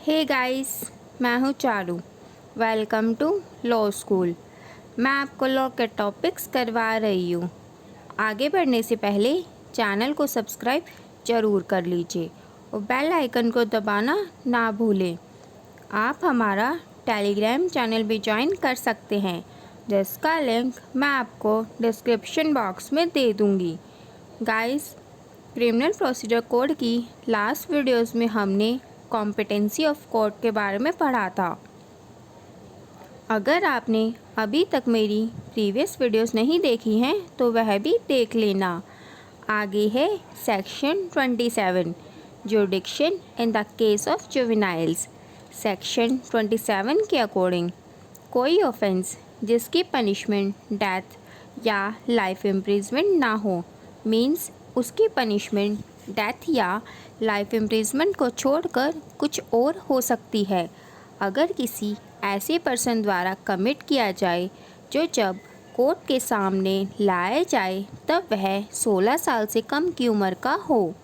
हे guys, मैं हूँ Charu. Welcome to law school. मैं आपको लॉ के टॉपिक्स करवा रही हूँ। आगे बढ़ने से पहले चैनल को सब्सक्राइब ज़रूर कर लीजिए और बेल आइकन को दबाना ना भूलें। आप हमारा टेलीग्राम चैनल भी ज्वाइन कर सकते हैं, जिसका लिंक मैं आपको डिस्क्रिप्शन बॉक्स में दे दूँगी। गाइस, क्रिमिनल प्रोसीजर कोड की लास्ट वीडियोस में हमने कॉम्पिटेंसी ऑफ कोर्ट के बारे में पढ़ा था। अगर आपने अभी तक मेरी प्रीवियस वीडियोस नहीं देखी हैं तो वह भी देख लेना। आगे है section 27, जुडिक्शन in the case of juveniles. Section 27 के अकॉर्डिंग कोई ऑफेंस जिसकी पनिशमेंट डेथ या लाइफ इम्प्रिजमेंट ना हो, मीन्स उसकी पनिशमेंट डेथ या लाइफ इम्प्रिजमेंट को छोड़कर कुछ और हो सकती है, अगर किसी ऐसे पर्सन द्वारा कमिट किया जाए जो जब कोर्ट के सामने लाया जाए तब वह 16 साल से कम की उम्र का हो,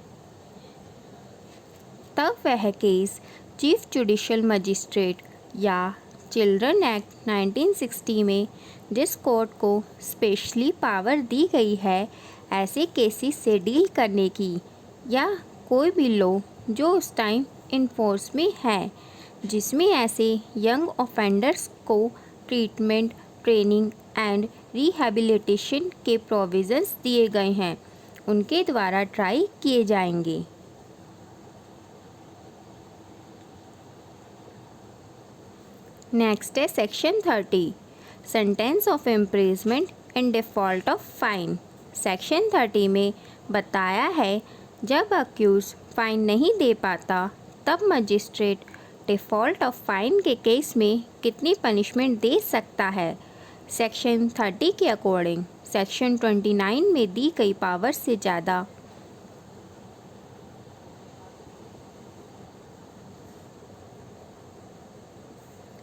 तब वह केस चीफ जुडिशियल मजिस्ट्रेट या चिल्ड्रन एक्ट 1960 में जिस कोर्ट को स्पेशली पावर दी गई है ऐसे केसेस से डील करने की, या कोई भी लॉ जो उस टाइम इन फोर्स में है जिसमें ऐसे यंग ऑफेंडर्स को ट्रीटमेंट, ट्रेनिंग एंड रिहैबिलिटेशन के प्रोविज़न्स दिए गए हैं, उनके द्वारा ट्राई किए जाएंगे। नेक्स्ट है section 30, sentence of imprisonment in default of fine. Section 30 में बताया है जब अक्यूज फाइन नहीं दे पाता तब मजिस्ट्रेट डिफ़ॉल्ट ऑफ फाइन के केस में कितनी पनिशमेंट दे सकता है। सेक्शन 30 के अकॉर्डिंग सेक्शन 29 में दी गई पावर से ज़्यादा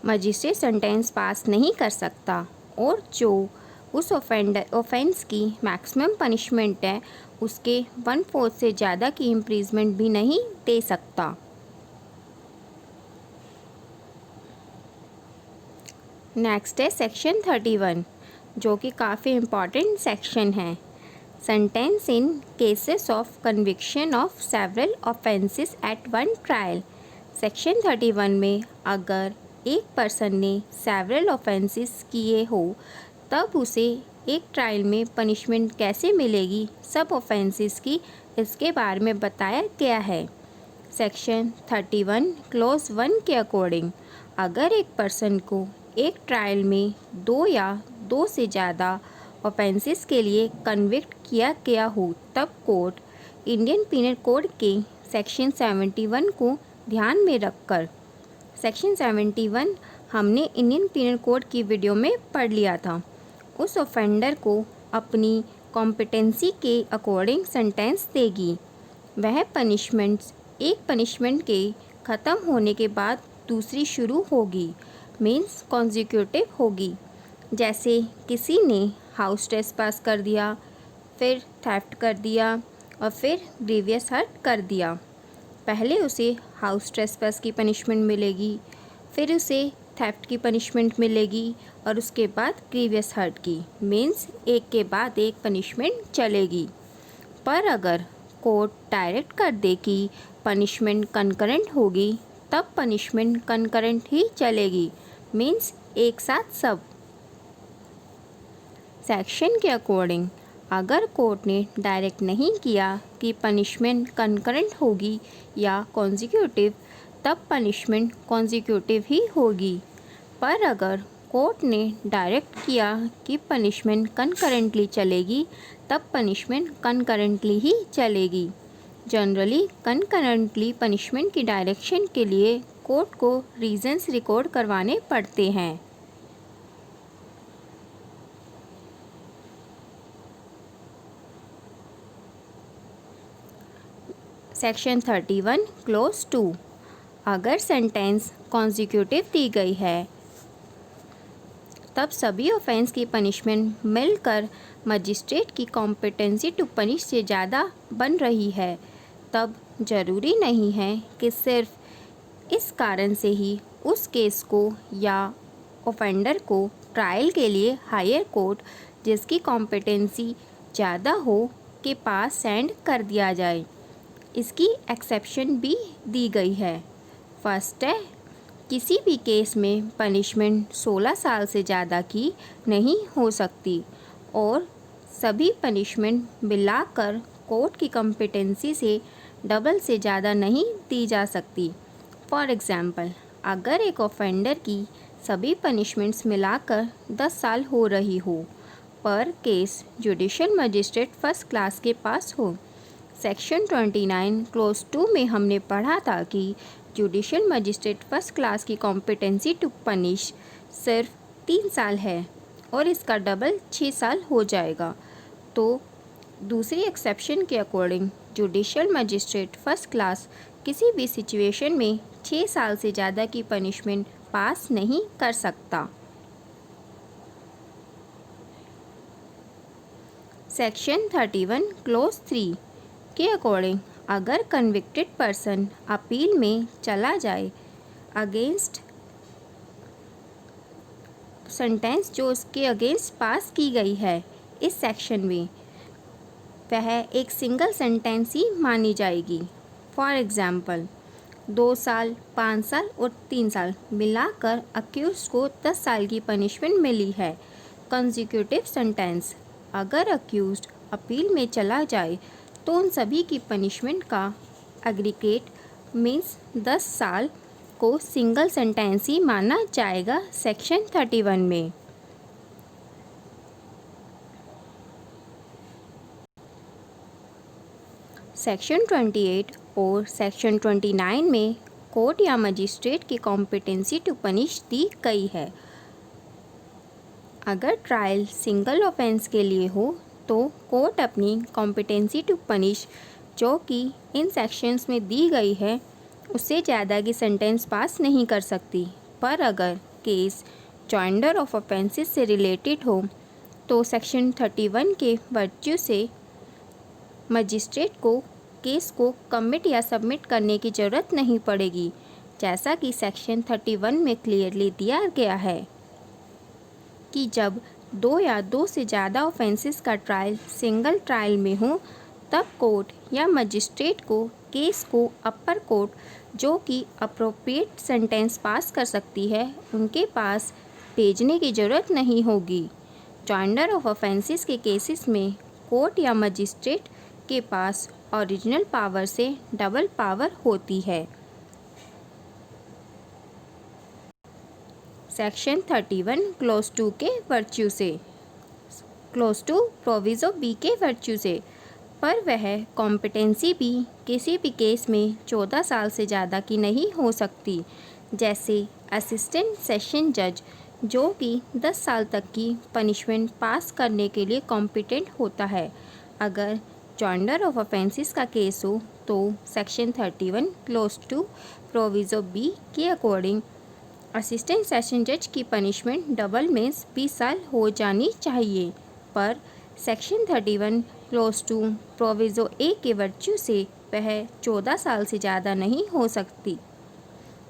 मजिस्ट्रेट सेंटेंस पास नहीं कर सकता, और जो उस ऑफेंस की मैक्सिमम पनिशमेंट है उसके 1/4 से ज़्यादा की इम्प्रिजमेंट भी नहीं दे सकता। नेक्स्ट है सेक्शन 31, जो कि काफ़ी इम्पॉर्टेंट सेक्शन है। Sentence in cases of conviction of several offences at one trial. Section 31 में अगर एक पर्सन ने सेवरल ऑफेंसेस किए हो तब उसे एक ट्रायल में पनिशमेंट कैसे मिलेगी सब ऑफेंसेस की, इसके बारे में बताया गया है। सेक्शन 31 क्लॉज 1 के अकॉर्डिंग अगर एक पर्सन को एक ट्रायल में 2 या 2 से ज़्यादा ऑफेंसेस के लिए कन्विक्ट किया गया हो तब कोर्ट इंडियन पीनल कोड के सेक्शन 71 को ध्यान में रखकर, सेक्शन 71 हमने इंडियन पीनल कोड की वीडियो में पढ़ लिया था, उस ऑफेंडर को अपनी कॉम्पिटेंसी के अकॉर्डिंग सेंटेंस देगी। वह पनिशमेंट्स एक पनिशमेंट के ख़त्म होने के बाद दूसरी शुरू होगी, मीन्स कॉन्जिक्यूटिव होगी। जैसे किसी ने हाउस ट्रेसपास कर दिया, फिर थेफ्ट कर दिया और फिर ग्रीवियस हर्ट कर दिया। पहले उसे हाउस ट्रेसपास की पनिशमेंट मिलेगी, फिर उसे थेफ्ट की पनिशमेंट मिलेगी और उसके बाद ग्रीवियस हर्ट की, मीन्स एक के बाद एक पनिशमेंट चलेगी। पर अगर कोर्ट डायरेक्ट कर दे कि पनिशमेंट कंकरेंट होगी तब पनिशमेंट कंकरेंट ही चलेगी, मीन्स एक साथ सब। सेक्शन के अकॉर्डिंग अगर कोर्ट ने डायरेक्ट नहीं किया कि पनिशमेंट कंकरेंट होगी या कॉन्जिक्यूटिव तब पनिशमेंट कॉन्जिक्यूटिव ही होगी। पर अगर कोर्ट ने डायरेक्ट किया कि पनिशमेंट कंकरेंटली चलेगी तब पनिशमेंट कंकरेंटली ही चलेगी। जनरली कंकरेंटली पनिशमेंट की डायरेक्शन के लिए कोर्ट को रीजंस रिकॉर्ड करवाने पड़ते हैं। सेक्शन 31 क्लॉज 2 अगर सेंटेंस कॉन्जिक्यूटिव दी गई है तब सभी ऑफेंस की पनिशमेंट मिलकर मजिस्ट्रेट की कॉम्पिटेंसी टू पनिश से ज़्यादा बन रही है, तब ज़रूरी नहीं है कि सिर्फ इस कारण से ही उस केस को या ऑफेंडर को ट्रायल के लिए हायर कोर्ट जिसकी कॉम्पिटेंसी ज़्यादा हो के पास सेंड कर दिया जाए। इसकी एक्सेप्शन भी दी गई है। फर्स्ट है, किसी भी केस में पनिशमेंट 16 साल से ज़्यादा की नहीं हो सकती और सभी पनिशमेंट मिलाकर कोर्ट की कॉम्पिटेंसी से डबल से ज़्यादा नहीं दी जा सकती। फॉर एग्ज़ाम्पल, अगर एक ऑफेंडर की सभी पनिशमेंट्स मिलाकर 10 साल हो रही हो पर case judicial magistrate first class के पास हो। सेक्शन 29 क्लोज 2 में हमने पढ़ा था कि जुडिशियल मजिस्ट्रेट फर्स्ट क्लास की कॉम्पिटेंसी टू पनिश सिर्फ 3 साल है और इसका डबल 6 साल हो जाएगा। तो दूसरी एक्सेप्शन के according judicial magistrate first class किसी भी सिचुएशन में 6 साल से ज़्यादा की पनिशमेंट पास नहीं कर सकता। सेक्शन 31 क्लोज 3 के अकॉर्डिंग अगर कन्विक्टेड पर्सन अपील में चला जाए अगेंस्ट सेंटेंस जो उसके अगेंस्ट पास की गई है इस सेक्शन में, वह एक सिंगल सेंटेंस ही मानी जाएगी। फॉर एग्ज़ाम्पल, 2 साल, 5 साल और 3 साल मिलाकर अक्यूज़ को 10 साल की पनिशमेंट मिली है। कंसेक्यूटिव सेंटेंस, अगर अक्यूज़्ड अपील में चला जाए तो उन सभी की पनिशमेंट का एग्रीगेट मीन्स 10 साल को सिंगल सेंटेंस ही माना जाएगा सेक्शन 31 में। सेक्शन 28 और सेक्शन 29 में कोर्ट या मजिस्ट्रेट की कॉम्पिटेंसी टू पनिश दी गई है। अगर ट्रायल सिंगल ऑफेंस के लिए हो तो कोर्ट अपनी कॉम्पिटेंसी टू पनिश जो कि इन सेक्शंस में दी गई है उससे ज़्यादा की सेंटेंस पास नहीं कर सकती। पर अगर केस जॉइंडर ऑफ ऑफेंसेस से रिलेटेड हो तो सेक्शन 31 के वर्च्यू से मजिस्ट्रेट को केस को कमिट या सबमिट करने की ज़रूरत नहीं पड़ेगी, जैसा कि सेक्शन 31 में क्लियरली दिया गया है कि जब 2 या 2 से ज़्यादा ऑफेंसेस का ट्रायल सिंगल ट्रायल में हो तब कोर्ट या मजिस्ट्रेट को केस को अपर कोर्ट जो कि अप्रोप्रिएट सेंटेंस पास कर सकती है उनके पास भेजने की ज़रूरत नहीं होगी। जॉइंडर ऑफ ऑफेंसेस के केसेस में कोर्ट या मजिस्ट्रेट के पास ओरिजिनल पावर से डबल पावर होती है। सेक्शन 31 क्लोज 2 के वर्च्यू से, क्लोज 2 प्रोविजो बी के वर्च्यू से, पर वह कॉम्पिटेंसी भी किसी भी केस में 14 साल से ज़्यादा की नहीं हो सकती, जैसे असिस्टेंट सेशन जज जो कि 10 साल तक की पनिशमेंट पास करने के लिए कॉम्पिटेंट होता है। अगर जॉइंडर ऑफ ऑफेंसेस का केस हो तो सेक्शन 31 क्लोज 2 प्रोविजो बी के अकॉर्डिंग असिस्टेंट सेशन जज की पनिशमेंट डबल मीन्स 20 साल हो जानी चाहिए, पर सेक्शन 31 क्लोज 2 प्रोविजो ए के वर्च्यू से वह 14 साल से ज़्यादा नहीं हो सकती।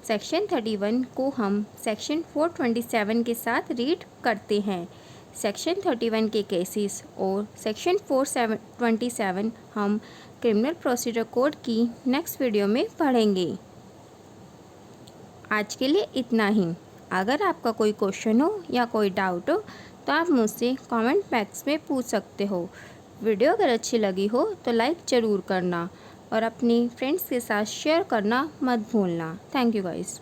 सेक्शन 31 को हम सेक्शन 427 के साथ रीड करते हैं। सेक्शन 31 के केसेस और सेक्शन 427 हम क्रिमिनल प्रोसीजर कोड की नेक्स्ट वीडियो में पढ़ेंगे। आज के लिए इतना ही। अगर आपका कोई क्वेश्चन हो या कोई डाउट हो तो आप मुझसे कमेंट बॉक्स में पूछ सकते हो। वीडियो अगर अच्छी लगी हो तो लाइक ज़रूर करना और अपनी फ्रेंड्स के साथ शेयर करना मत भूलना। Thank you guys.